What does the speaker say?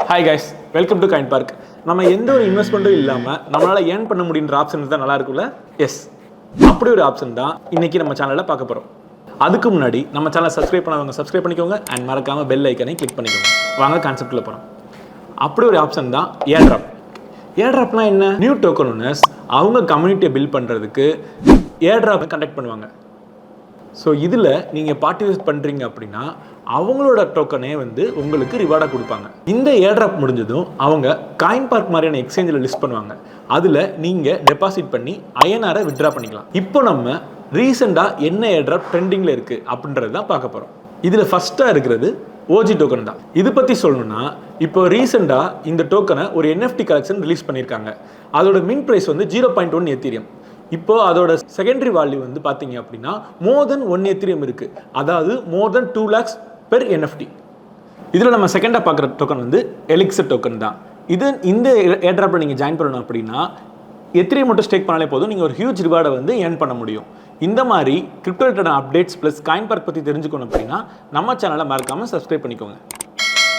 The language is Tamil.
Hi guys, welcome to coin park. நம்ம எந்த ஒரு இன்வெஸ்ட்மெண்ட்டும் இல்லாமல் நம்மளால் ஏர்ன் பண்ண முடியுன்ற ஆப்ஷன் தான் நல்லா இருக்குல்ல? எஸ், அப்படி ஒரு ஆப்ஷன் தான் இன்றைக்கி நம்ம சேனலில் பார்க்க போகிறோம். அதுக்கு முன்னாடி நம்ம சேனலை சப்ஸ்கிரைப் பண்ணவங்க சப்ஸ்கிரைப் பண்ணிக்கோங்க அண்ட் மறக்காமல் பெல் ஐக்கனை கிளிக் பண்ணிக்கோங்க. வாங்க கான்செப்டில் போகிறோம். அப்படி ஒரு ஆப்ஷன் தான் ஏர்ட்ராப். ஏர்ட்ராப்னால் என்ன? நியூ டோக்கன் ஓனர்ஸ் அவங்க கம்யூனிட்டியை பில்ட் பண்ணுறதுக்கு ஏர்ட்ராப்பை கண்டக்ட் பண்ணுவாங்க. ஸோ இதில் நீங்கள் பார்ட்டிசிபேட் பண்ணுறீங்க அப்படின்னா அவங்களோட டோக்கனே வந்து உங்களுக்கு ரிவார்டாக கொடுப்பாங்க. இந்த ஏர்ட்ராப் முடிஞ்சதும் அவங்க காயின் பார்க் மாதிரியான எக்ஸ்சேஞ்சில் லிஸ்ட் பண்ணுவாங்க. அதில் நீங்கள் டெபாசிட் பண்ணி ஐஎன்ஆரை வித்ட்ரா பண்ணிக்கலாம். இப்போ நம்ம ரீசெண்டாக என்ன ஏர்ட்ராப் ட்ரெண்டிங்கில் இருக்குது அப்படின்றது தான் பார்க்க போகிறோம். இதில் ஃபஸ்ட்டாக இருக்கிறது ஓஜி டோக்கன் தான். இது பற்றி சொல்லணும்னா இப்போ ரீசெண்டாக இந்த டோக்கனை ஒரு NFT கலெக்ஷன் ரிலீஸ் பண்ணியிருக்காங்க. அதோட மின் ப்ரைஸ் வந்து 0.1 எத்தீரியம். இப்போ அதோட செகண்டரி வேல்யூ வந்து பார்த்தீங்க அப்படின்னா மோர் தென் 1 எத்தீரியம் இருக்குது. அதாவது மோர் தென் 2 lakhs per NFT. இதில் நம்ம செகண்டாக பார்க்குற டோக்கன் வந்து எலிக்சர் டோக்கன் தான். இந்த ஏர்ட்ராப்பில் நீங்கள் ஜாயின் பண்ணணும் அப்படின்னா எத்தீரியம் மட்டும் ஸ்டேக் பண்ணாலே போதும், நீங்கள் ஒரு ஹியூஜ் ரிவார்டை வந்து ஏர்ன் பண்ண முடியும். இந்த மாதிரி crypto related updates plus coin park பற்றி தெரிஞ்சுக்கணும் அப்படின்னா நம்ம சேனலை மறக்காமல் சப்ஸ்கிரைப் பண்ணிக்கோங்க.